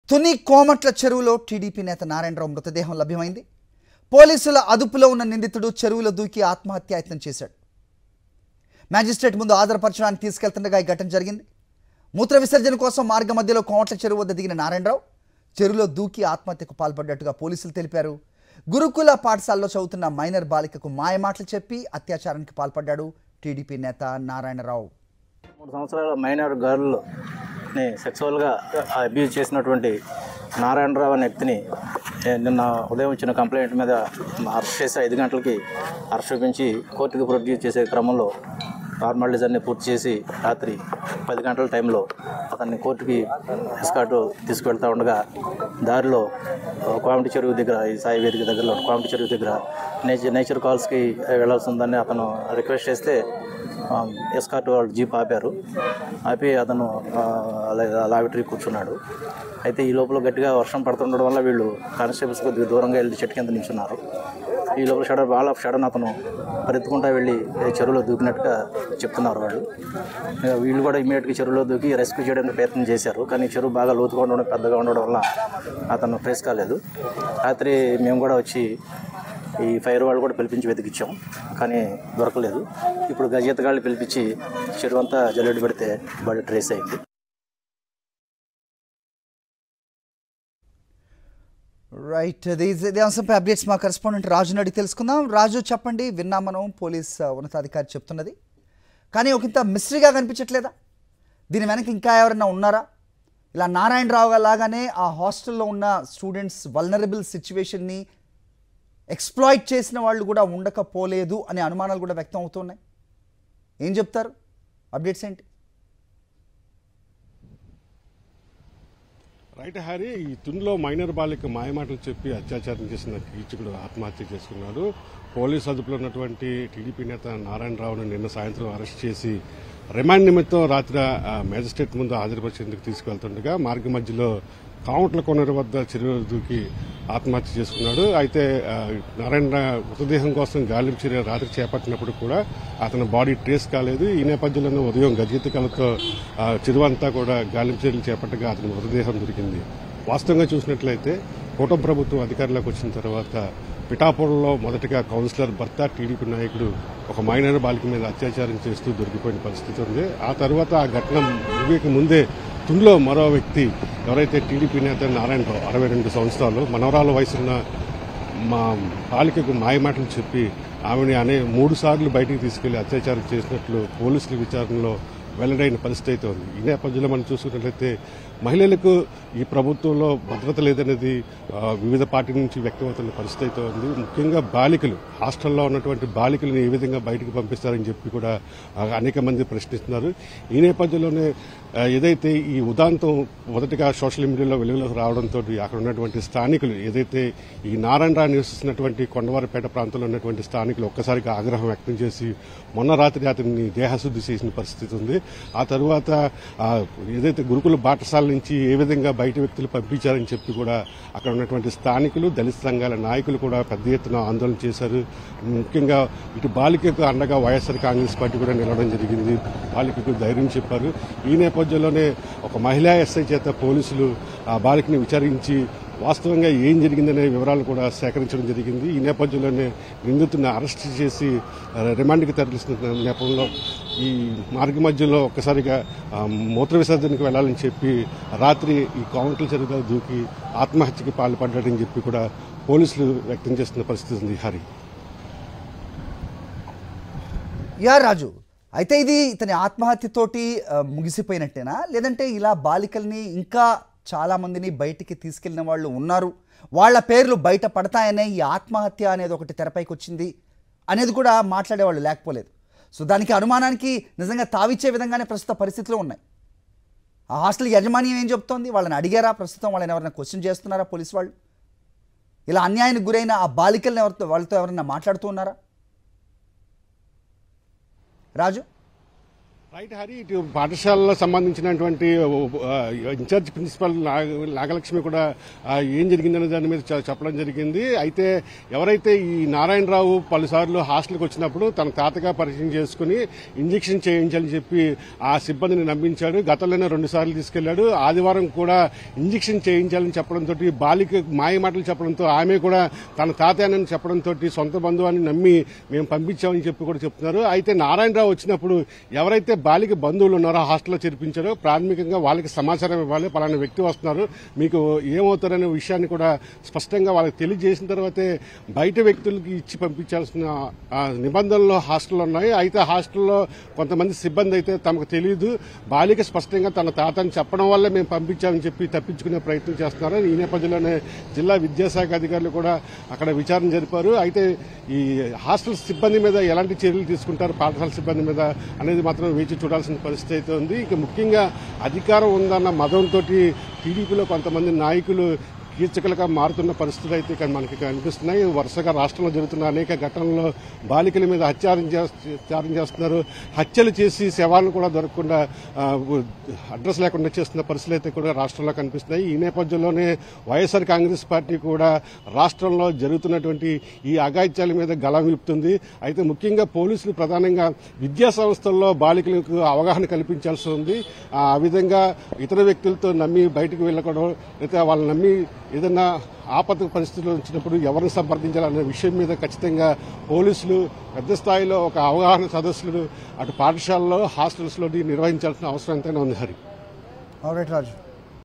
తుని కోమట్ల చెరువులో టీడీపీ నేత నారాయణరావు మృతదేహం లభ్యమైంది. పోలీసుల అదుపులో ఉన్న నిందితుడు చెరువులో దూకి ఆత్మహత్యాయత్నం చేశాడు. మ్యాజిస్ట్రేట్ ముందు ఆధారపరచడానికి తీసుకెళ్తుండగా ఈ ఘటన జరిగింది. మూత్ర విసర్జన కోసం మార్గ మధ్యలో కోమట్ల చెరువు వద్ద దిగిన నారాయణరావు చెరువులో దూకి ఆత్మహత్యకు పాల్పడ్డట్టుగా పోలీసులు తెలిపారు. గురుకుల పాఠశాలలో చదువుతున్న మైనర్ బాలికకు మాయమాటలు చెప్పి అత్యాచారానికి పాల్పడ్డాడు టీడీపీ నేత నారాయణరావు. 3 సంవత్సరాల మైనర్ గర్ల్ని సెక్సువల్గా అబ్యూజ్ చేసినటువంటి నారాయణరావు అనే వ్యక్తిని నిన్న ఉదయం ఇచ్చిన కంప్లైంట్ మీద అరెస్ట్ చేసి 5 గంటలకి అరెస్ట్ చూపించి కోర్టుకు ప్రొడ్యూస్ చేసే క్రమంలో ఫార్మాలిటీస్ అన్ని పూర్తి చేసి రాత్రి 10 గంటల టైంలో అతన్ని కోర్టుకి ఎస్కార్ట్ తీసుకువెళ్తూ ఉండగా దారిలో కోమటి చెరువు దగ్గర ఈ సాయి వేదిక దగ్గరలో కోమటి చెరువు దగ్గర నేచర్ కాల్స్కి వెళ్ళాల్సి ఉందని అతను రిక్వెస్ట్ చేస్తే ఎస్కార్ట్ వాళ్ళు జీప్ ఆపారు. ఆపి అతను లాబరేటరీ కూర్చున్నాడు. అయితే ఈ లోపల గట్టిగా వర్షం పడుతుండడం వల్ల వీళ్ళు కానిస్టేబుల్స్ కొద్దిగా దూరంగా వెళ్ళి చెట్టు కింద నిల్చున్నారు. ఈ లోపల వాల్ ఆఫ్ షడన్ అతను పరిగెత్తుకుంటా వెళ్ళి చెరువులో దూకినట్టుగా చెప్తున్నారు వాళ్ళు. వీళ్ళు కూడా ఇమీడియట్గా చెరువులో దూకి రెస్క్యూ చేయడానికి ప్రయత్నం చేశారు. కానీ చెరువు బాగా లోతుగా ఉండడం పెద్దగా ఉండడం వల్ల అతను ట్రేస్ కాలేదు. రాత్రి మేము కూడా వచ్చి ఈ ఫైర్ వాళ్ళు కూడా పిలిపించి వెతికిచ్చాం, కానీ దొరకలేదు. ఇప్పుడు గజెత్తగాళ్ళు పిలిపించి చెరువు అంతా జల్లెడ పెడితే బాడీ ట్రేస్ అయింది. రైట్, ఇదే అంశంపై అప్డేట్స్ మా కరెస్పాండెంట్ రాజుని అడిగి తెలుసుకుందాం. రాజు, చెప్పండి. విన్నాం మనం పోలీస్ ఉన్నతాధికారి చెప్తున్నది, కానీ ఒకంత మిస్టరీగా కనిపించట్లేదా? దీని వెనక ఇంకా ఎవరైనా ఉన్నారా? ఇలా నారాయణరావు లాగానే ఆ హాస్టల్లో ఉన్న స్టూడెంట్స్ వల్నరబుల్ సిచ్యువేషన్ని ఎక్స్ప్లాయిట్ చేసిన వాళ్ళు కూడా ఉండకపోలేదు అనే అనుమానాలు కూడా వ్యక్తం అవుతున్నాయి. ఏం చెప్తారు? అప్డేట్స్ ఏంటి? రైట్ హ్యారీ, ఈ తునిలో మైనర్ బాలిక మాయమాటలు చెప్పి అత్యాచారం చేసిన కీచకుడు ఆత్మహత్య చేసుకున్నాడు. పోలీసు అదుపులో ఉన్నటువంటి టీడీపీ నేత నారాయణరావును నిన్న సాయంత్రం అరెస్ట్ చేసి రిమాండ్ నిమిత్తం రాత్రి మేజిస్ట్రేట్ ముందు హాజరుపరిచేందుకు తీసుకువెళ్తుండగా మార్గ మధ్యలో కామట్ల కొనరు వద్ద చెరువు దూకి ఆత్మహత్య చేసుకున్నాడు. అయితే నారాయణ మృతదేహం కోసం గాలింపు చర్య రాత్రి చేపట్టినప్పుడు కూడా అతని బాడీ ట్రేస్ కాలేదు. ఈ నేపథ్యంలోనే ఉదయం గజెత్తకాలతో చెరువు అంతా కూడా గాలింపు చర్యలు చేపట్టగా అతని మృతదేహం దొరికింది. వాస్తవంగా చూసినట్లయితే కూటమి ప్రభుత్వం అధికారంలోకి వచ్చిన తర్వాత పిఠాపురంలో మొదటగా కౌన్సిలర్ భర్త టీడీపీ నాయకుడు ఒక మైనర్ బాలిక మీద అత్యాచారం చేస్తూ దొరికిపోయిన పరిస్థితి ఉంది. ఆ తర్వాత ఆ ఘటన ముగియక ముందే తునిలో మరో వ్యక్తి ఎవరైతే టీడీపీ నేత నారాయణరావు 62 సంవత్సరాలు మనవరాల వయసున్న మా బాలికకు మాయమాటలు చెప్పి ఆమెని 3 సార్లు బయటికి తీసుకెళ్లి అత్యాచారం చేసినట్లు పోలీసుల విచారణలో వెల్లడైన పరిస్థితి అయితే ఉంది. ఈ నేపథ్యంలో మనం చూసుకున్నట్లయితే మహిళలకు ఈ ప్రభుత్వంలో భద్రత లేదనేది వివిధ పార్టీ నుంచి వ్యక్తమవుతున్న పరిస్థితి అయితే ఉంది. ముఖ్యంగా బాలికలు, హాస్టల్లో ఉన్నటువంటి బాలికలను ఏ విధంగా బయటకు పంపిస్తారని చెప్పి కూడా అనేక మంది ప్రశ్నిస్తున్నారు. ఈ నేపథ్యంలోనే ఏదైతే ఈ ఉదాంతం మొదటిగా సోషల్ మీడియాలో వెలుగులోకి రావడంతో అక్కడ ఉన్నటువంటి స్థానికులు, ఏదైతే ఈ నారాయణరావు నివసిస్తున్నటువంటి కొండవారిపేట ప్రాంతంలో ఉన్నటువంటి స్థానికులు ఒక్కసారిగా ఆగ్రహం వ్యక్తం చేసి మొన్న రాత్రి అతన్ని దేహశుద్ధి చేసిన పరిస్థితి ఉంది. ఆ తరువాత ఏదైతే గురుకుల పాఠశాల నుంచి ఏ విధంగా బయట వ్యక్తులు పంపించారని చెప్పి కూడా అక్కడ ఉన్నటువంటి స్థానికులు, దళిత సంఘాల నాయకులు కూడా పెద్ద ఎత్తున ఆందోళన చేశారు. ముఖ్యంగా ఇటు బాలికకు అండగా వైఎస్ఆర్ కాంగ్రెస్ పార్టీ కూడా నిలవడం జరిగింది. బాలికకు ధైర్యం చెప్పారు. ఈ నేపథ్యంలోనే ఒక మహిళా ఎస్ఐ చేత పోలీసులు ఆ బాలికని విచారించి వాస్తవంగా ఏం జరిగిందనే వివరాలు కూడా సేకరించడం జరిగింది. ఈ నేపథ్యంలోనే నిందితుడిని అరెస్ట్ చేసి రిమాండ్కి తరలిస్తున్న నేపథ్యంలో ఈ మార్గ మధ్యలో ఒక్కసారిగా మూత్ర విసర్జనకు వెళ్లాలని చెప్పి రాత్రి ఈ కౌంట్ల చెరువులో దూకి ఆత్మహత్యకి పాల్పడ్డాడని చెప్పి కూడా పోలీసులు వ్యక్తం చేస్తున్న పరిస్థితి ఉంది. హరి రాజు, అయితే ఇది ఇతని ఆత్మహత్యతోటి ముగిసిపోయినట్టేనా, లేదంటే ఇలా బాలికల్ని ఇంకా చాలా మందిని బయటికి తీసుకెళ్లిన వాళ్ళు ఉన్నారు, వాళ్ళ పేర్లు బయట పడతాయనే ఈ ఆత్మహత్య అనేది ఒకటి తెరపైకి వచ్చింది అనేది కూడా మాట్లాడేవాళ్ళు లేకపోలేదు. సో దానికి అనుమానానికి నిజంగా తావిచ్చే విధంగానే ప్రస్తుత పరిస్థితులు ఉన్నాయి. ఆ హాస్టల్ యాజమాన్యం ఏం చెప్తోంది? వాళ్ళని అడిగారా? ప్రస్తుతం వాళ్ళని ఎవరైనా క్వశ్చన్ చేస్తున్నారా పోలీసు వాళ్ళు? ఇలా అన్యాయానికి గురైన ఆ బాలికల్ని వాళ్ళతో ఎవరైనా మాట్లాడుతూ ఉన్నారా? రాజు? రైట్ హరి, ఇటు పాఠశాలలో సంబంధించినటువంటి ఇన్ఛార్జ్ ప్రిన్సిపల్ నాగలక్ష్మి కూడా ఏం జరిగిందనే దాని మీద చెప్పడం జరిగింది. అయితే ఎవరైతే ఈ నారాయణరావు పలుసార్లు హాస్టల్కి వచ్చినప్పుడు తన తాతగా పరిచయం చేసుకుని ఇంజెక్షన్ చేయించాలని చెప్పి ఆ సిబ్బందిని నమ్మించాడు. గతంలోనే 2 సార్లు తీసుకెళ్లాడు. ఆదివారం కూడా ఇంజెక్షన్ చేయించాలని చెప్పడంతో బాలిక మాయ మాటలు చెప్పడంతో ఆమె కూడా తన తాతయ్యని చెప్పడంతో సొంత బంధువు అని నమ్మి మేము పంపించామని చెప్పి కూడా చెప్తున్నారు. అయితే నారాయణరావు వచ్చినప్పుడు ఎవరైతే బాలిక బంధువులు ఉన్నారో హాస్టల్లో చేర్పించారో ప్రాథమికంగా వాళ్ళకి సమాచారం ఇవ్వాలి, పలానా వ్యక్తి వస్తున్నారు, మీకు ఏమవుతారనే విషయాన్ని కూడా స్పష్టంగా వాళ్ళకి తెలియజేసిన తర్వాతే బయట వ్యక్తులకి ఇచ్చి పంపించాల్సిన నిబంధనలు హాస్టల్లో ఉన్నాయి. అయితే హాస్టల్లో కొంతమంది సిబ్బంది అయితే తమకు తెలియదు, బాలిక స్పష్టంగా తన తాతని చెప్పడం వల్ల మేము పంపించామని చెప్పి తప్పించుకునే ప్రయత్నం చేస్తున్నారు. ఈ నేపథ్యంలోనే జిల్లా విద్యాశాఖ అధికారులు కూడా అక్కడ విచారణ జరిపారు. అయితే ఈ హాస్టల్ సిబ్బంది మీద ఎలాంటి చర్యలు తీసుకుంటారు, పాఠశాల సిబ్బంది మీద అనేది మాత్రం వేచి చూడాల్సిన పరిస్థితి అయితే ఉంది. ఇక ముఖ్యంగా అధికారం ఉందన్న మదంతో టీడీపీలో కొంతమంది నాయకులు కీచకులుగా మారుతున్న పరిస్థితులు అయితే మనకి కనిపిస్తున్నాయి. వరుసగా రాష్ట్రంలో జరుగుతున్న అనేక ఘటనల్లో బాలికల మీద అత్యాచారం చేస్తున్నారు. హత్యలు చేసి శవాలను కూడా దొరకకుండా అడ్రస్ లేకుండా చేస్తున్న పరిస్థితులు అయితే కూడా రాష్ట్రంలో కనిపిస్తున్నాయి. ఈ నేపథ్యంలోనే వైఎస్ఆర్ కాంగ్రెస్ పార్టీ కూడా రాష్ట్రంలో జరుగుతున్నటువంటి ఈ అఘాయిత్యాల మీద గళం విప్పుతుంది. అయితే ముఖ్యంగా పోలీసులు ప్రధానంగా విద్యా సంస్థల్లో బాలికలకు అవగాహన కల్పించాల్సి ఉంది. ఆ విధంగా ఇతర వ్యక్తులతో నమ్మి బయటకు వెళ్ళకూడదు, లేదా వాళ్ళని నమ్మి ఏదైనా ఆపద పరిస్థితులు వచ్చినప్పుడు ఎవరిని సంప్రదించాలనే విషయం మీద ఖచ్చితంగా పోలీసులు పెద్ద స్థాయిలో ఒక అవగాహన సదస్సులు అటు పాఠశాలలో హాస్టల్స్లో నిర్వహించాల్సిన అవసరం ఎంతైనా ఉంది హరి. ఆల్రైట్ రాజు.